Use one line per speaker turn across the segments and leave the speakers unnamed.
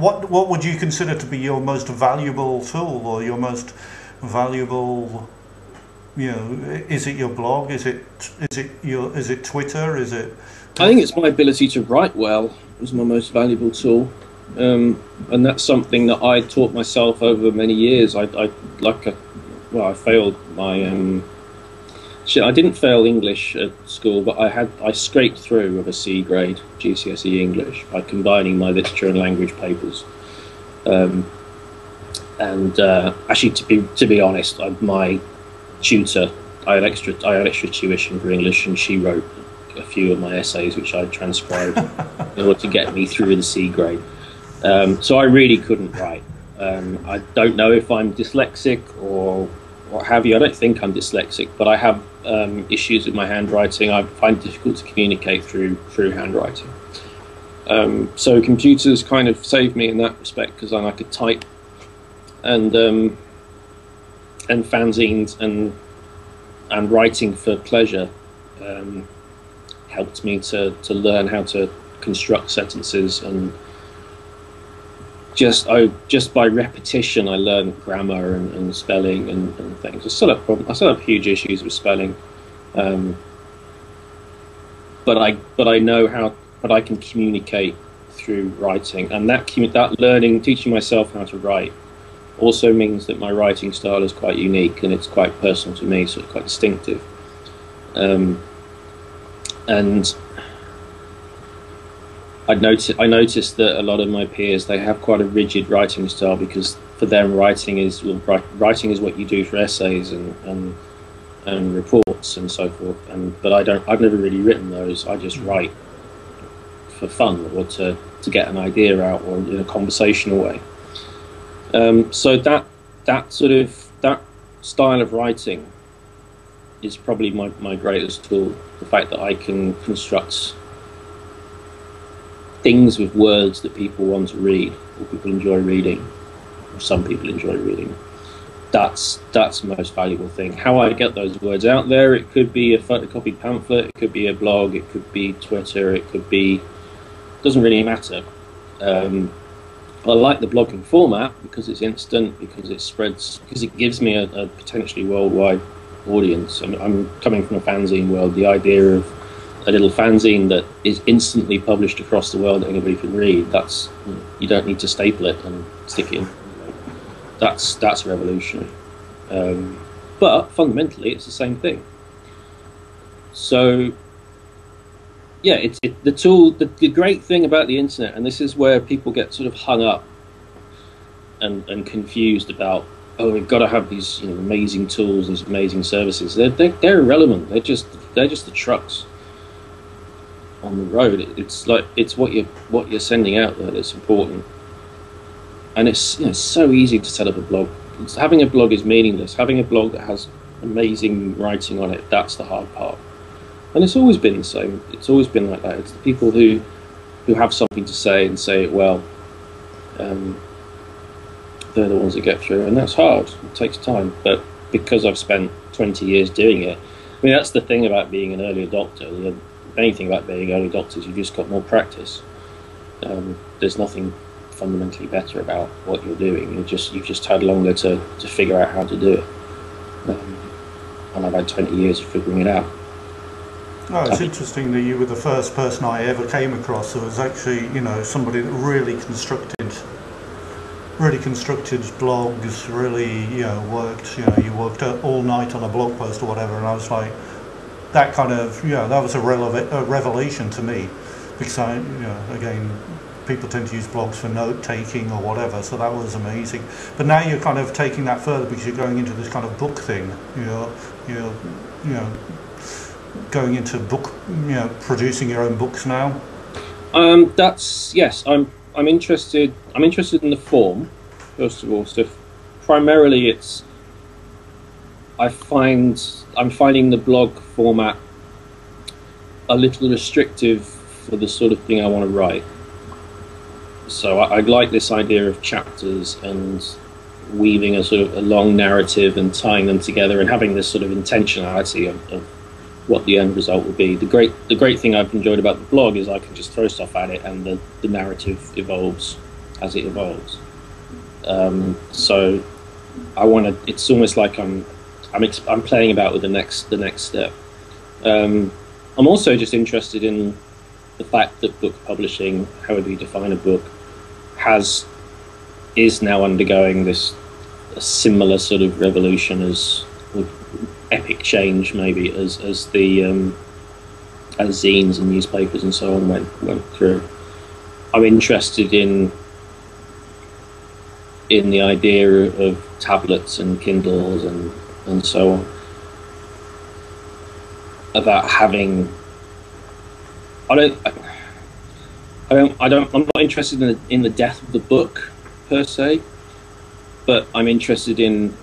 what would you consider to be your most valuable tool, or your most valuable, is it your blog, is it Twitter, is it?
I think it's my ability to write well is my most valuable tool, and that's something that I taught myself over many years. I failed my I didn't fail English at school, but I scraped through with a C grade GCSE English by combining my literature and language papers. Actually, to be honest, my tutor, I had extra tuition for English, and she wrote a few of my essays which I transcribed in order to get me through the C grade. So I really couldn't write. I don't know if I'm dyslexic or what have you. I don't think I'm dyslexic, but I have issues with my handwriting. I find it difficult to communicate through handwriting. So computers kind of saved me in that respect, because I could type, and fanzines and writing for pleasure helped me to learn how to construct sentences, and just by repetition I learned grammar and spelling and things. I still have huge issues with spelling, but I know how, but I can communicate through writing, and that learning, teaching myself how to write, also means that my writing style is quite unique, and it's quite personal to me, so it's quite distinctive. And I noticed that a lot of my peers, they have quite a rigid writing style, because for them writing is what you do for essays and reports and so forth. But I've never really written those. I just write for fun, or to get an idea out, or in a conversational way. So that style of writing is probably my greatest tool. The fact that I can construct things with words that people want to read, or people enjoy reading, or some people enjoy reading. That's the most valuable thing. How I get those words out there, it could be a photocopied pamphlet, it could be a blog, it could be Twitter, it could be, doesn't really matter. I like the blogging format because it's instant, because it spreads, because it gives me a potentially worldwide audience. I'm coming from a fanzine world. The idea of a little fanzine that is instantly published across the world that anybody can read, that's, you don't need to staple it and stick it in. That's revolutionary. But fundamentally it's the same thing. So yeah, the great thing about the internet, and this is where people get sort of hung up and confused about, oh, we've got to have these amazing tools, these amazing services. They're irrelevant. They're just the trucks on the road. It's what you're sending out there that's important. And it's so easy to set up a blog. Having a blog is meaningless. Having a blog that has amazing writing on it, that's the hard part. And it's always been the same. It's always been like that. It's the people who have something to say and say it well. They're the ones that get through, and that's hard. It takes time. But because I've spent 20 years doing it, I mean, that's the thing about being an early adopter. Anything about being early adopters, you've just got more practice. There's nothing fundamentally better about what you're doing. You've just had longer to figure out how to do it. And I've had 20 years of figuring it out.
Oh, it's interesting that you were the first person I ever came across who was actually, somebody that really constructed blogs, really, worked, you worked all night on a blog post or whatever, and I was like, that kind of, that was a revelation to me, because again, people tend to use blogs for note-taking or whatever, so that was amazing. But now you're kind of taking that further, because you're going into this kind of book thing, you're going into book, producing your own books now.
Yes, I'm interested in the form, first of all. So primarily I'm finding the blog format a little restrictive for the sort of thing I want to write. So I like this idea of chapters and weaving a sort of a long narrative and tying them together and having this sort of intentionality of what the end result will be. The great thing I've enjoyed about the blog is I can just throw stuff at it and the narrative evolves as it evolves. So I want to. It's almost like I'm playing about with the next step. I'm also just interested in the fact that book publishing, however you define a book, is now undergoing a similar sort of revolution as epic change, maybe as zines and newspapers and so on went through. I'm interested in the idea of tablets and Kindles and so on. About having, I'm not interested in the death of the book per se, but I'm interested in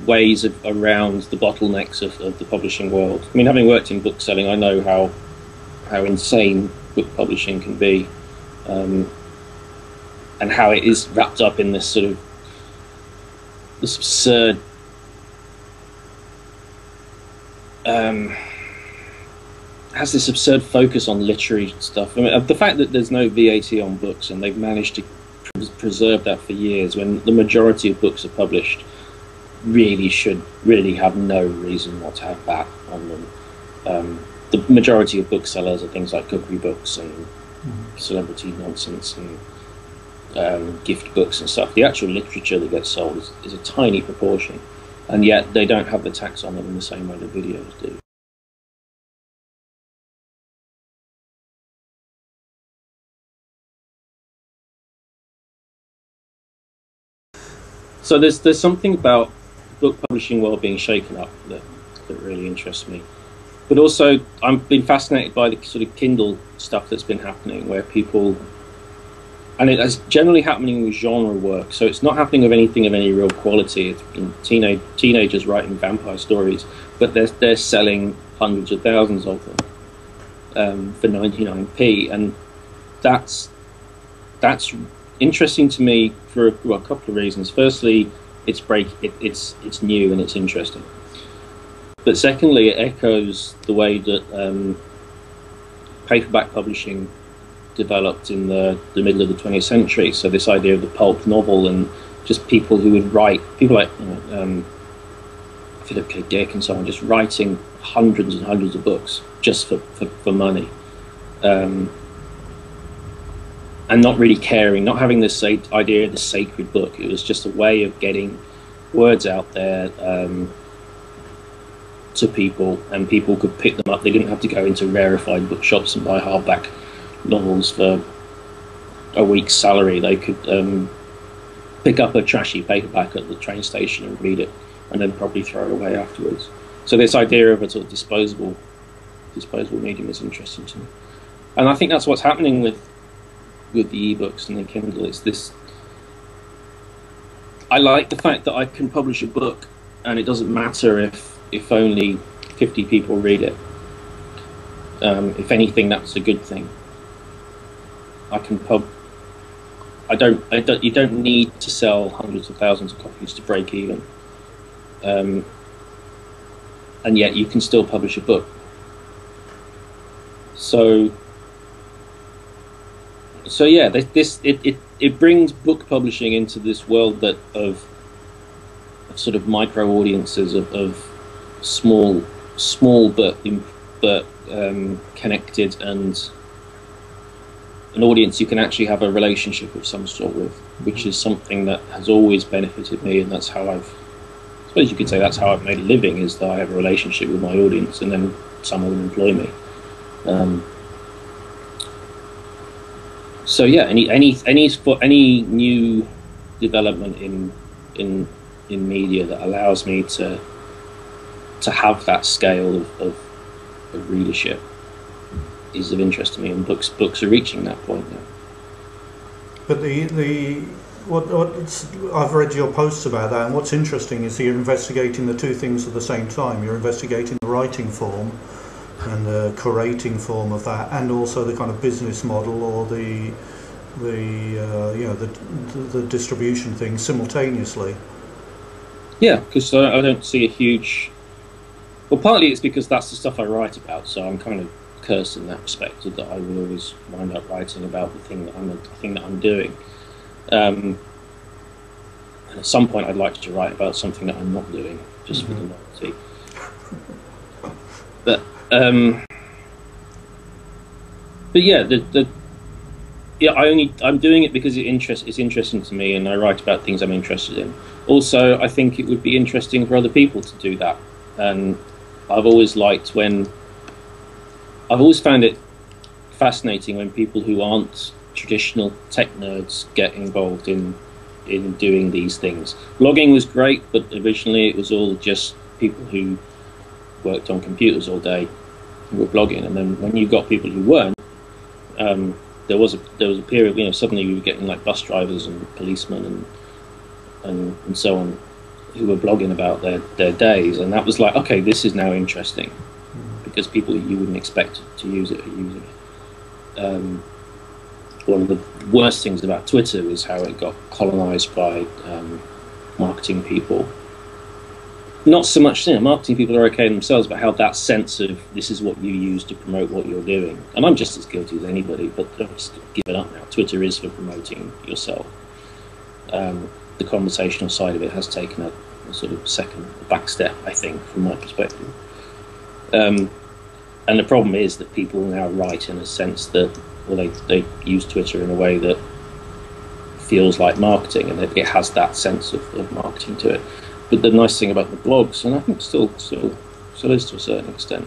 ways around the bottlenecks of the publishing world. I mean, having worked in book selling, I know how insane book publishing can be, and how it is wrapped up in this sort of this absurd has this absurd focus on literary stuff. I mean, the fact that there's no VAT on books and they've managed to preserve that for years, when the majority of books are published, should have no reason not to have VAT on them. The majority of booksellers are things like cookery books and celebrity nonsense and gift books and stuff. The actual literature that gets sold is a tiny proportion, and yet they don't have the tax on them in the same way the videos do. So there's something about book publishing world being shaken up that really interests me. But also, I've been fascinated by the sort of Kindle stuff that's been happening, where people, and it's generally happening with genre work, so it's not happening with anything of any real quality. It's been teenagers writing vampire stories, but they're selling hundreds of thousands of them for 99p, and that's interesting to me for a couple of reasons. Firstly, it's new and it's interesting. But secondly, it echoes the way that paperback publishing developed in the middle of the 20th century. So this idea of the pulp novel, and just people who would write, people like Philip K. Dick and so on, just writing hundreds and hundreds of books just for money. And not really caring, not having this idea of the sacred book. It was just a way of getting words out there to people, and people could pick them up. They didn't have to go into rarefied bookshops and buy hardback novels for a week's salary. They could pick up a trashy paperback at the train station and read it, and then probably throw it away afterwards. So this idea of a sort of disposable medium is interesting to me, and I think that's what's happening with the ebooks and the Kindle. It's this. I like the fact that I can publish a book, and it doesn't matter if only 50 people read it. If anything, that's a good thing. I can you don't need to sell hundreds of thousands of copies to break even, and yet you can still publish a book. So yeah, it brings book publishing into this world of sort of micro audiences of small but connected, and an audience you can actually have a relationship of some sort with, which is something that has always benefited me, and that's how I suppose you could say that's how I've made a living, is that I have a relationship with my audience, and then someone will employ me. So yeah, any new development in media that allows me to have that scale of readership is of interest to me, and books are reaching that point now.
But I've read your posts about that, and what's interesting is you're investigating the two things at the same time. You're investigating the writing form and the curating form of that, and also the kind of business model or the distribution thing simultaneously.
Yeah, because I don't see a huge. Well, partly it's because that's the stuff I write about, so I'm kind of cursed in that respect, that I will always wind up writing about the thing that I'm doing. And at some point, I'd like to write about something that I'm not doing, just for the novelty. But yeah, I'm doing it because it's interesting to me, and I write about things I'm interested in. Also, I think it would be interesting for other people to do that, and I've always found it fascinating when people who aren't traditional tech nerds get involved in doing these things. Blogging was great, but originally it was all just people who worked on computers all day who were blogging, and then when you got people who weren't, there was a period, suddenly you were getting like bus drivers and policemen and so on, who were blogging about their days, and that was like, okay, this is now interesting, because people you wouldn't expect to use it are using it. One of the worst things about Twitter was how it got colonized by marketing people. Not so much, marketing people are okay themselves, but how that sense of this is what you use to promote what you're doing. And I'm just as guilty as anybody, but I've just given up now. Twitter is for promoting yourself. The conversational side of it has taken a sort of back step, I think, from my perspective. And the problem is that people now write in a sense that, well, they use Twitter in a way that feels like marketing, and it has that sense of marketing to it. But the nice thing about the blogs, and I think still is to a certain extent,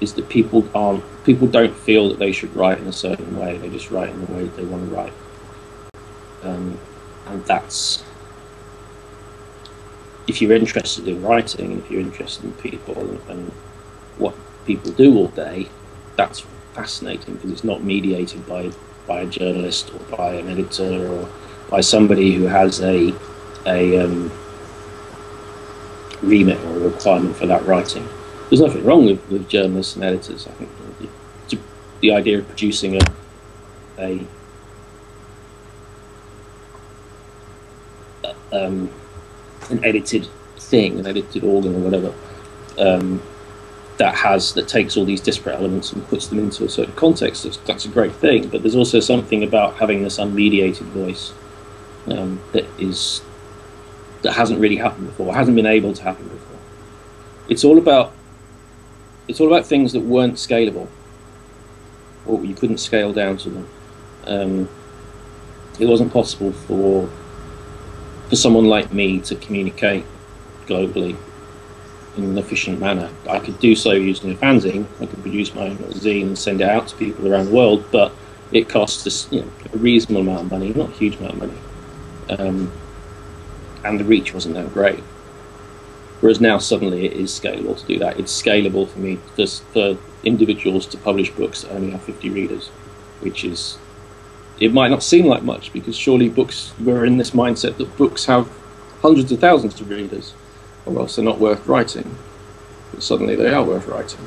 is that people don't feel that they should write in a certain way. They just write in the way that they want to write, and that's, if you're interested in writing, and if you're interested in people and what people do all day, that's fascinating, because it's not mediated by a journalist or by an editor or by somebody who has a remit or a requirement for that writing. There's nothing wrong with journalists and editors. I think the idea of producing an edited thing, an edited organ or whatever, that takes all these disparate elements and puts them into a certain context, that's a great thing. But there's also something about having this unmediated voice that hasn't really happened before, hasn't been able to happen before. It's all about things that weren't scalable, or you couldn't scale down to them. It wasn't possible for someone like me to communicate globally in an efficient manner. I could do so using a fanzine. I could produce my own zine and send it out to people around the world, but it costs us a reasonable amount of money, not a huge amount of money. And the reach wasn't that great. Whereas now suddenly it is scalable to do that. It's scalable for me, for individuals to publish books that only have 50 readers, which is, it might not seem like much, because surely we're in this mindset that books have hundreds of thousands of readers, or else they're not worth writing. But suddenly they are worth writing.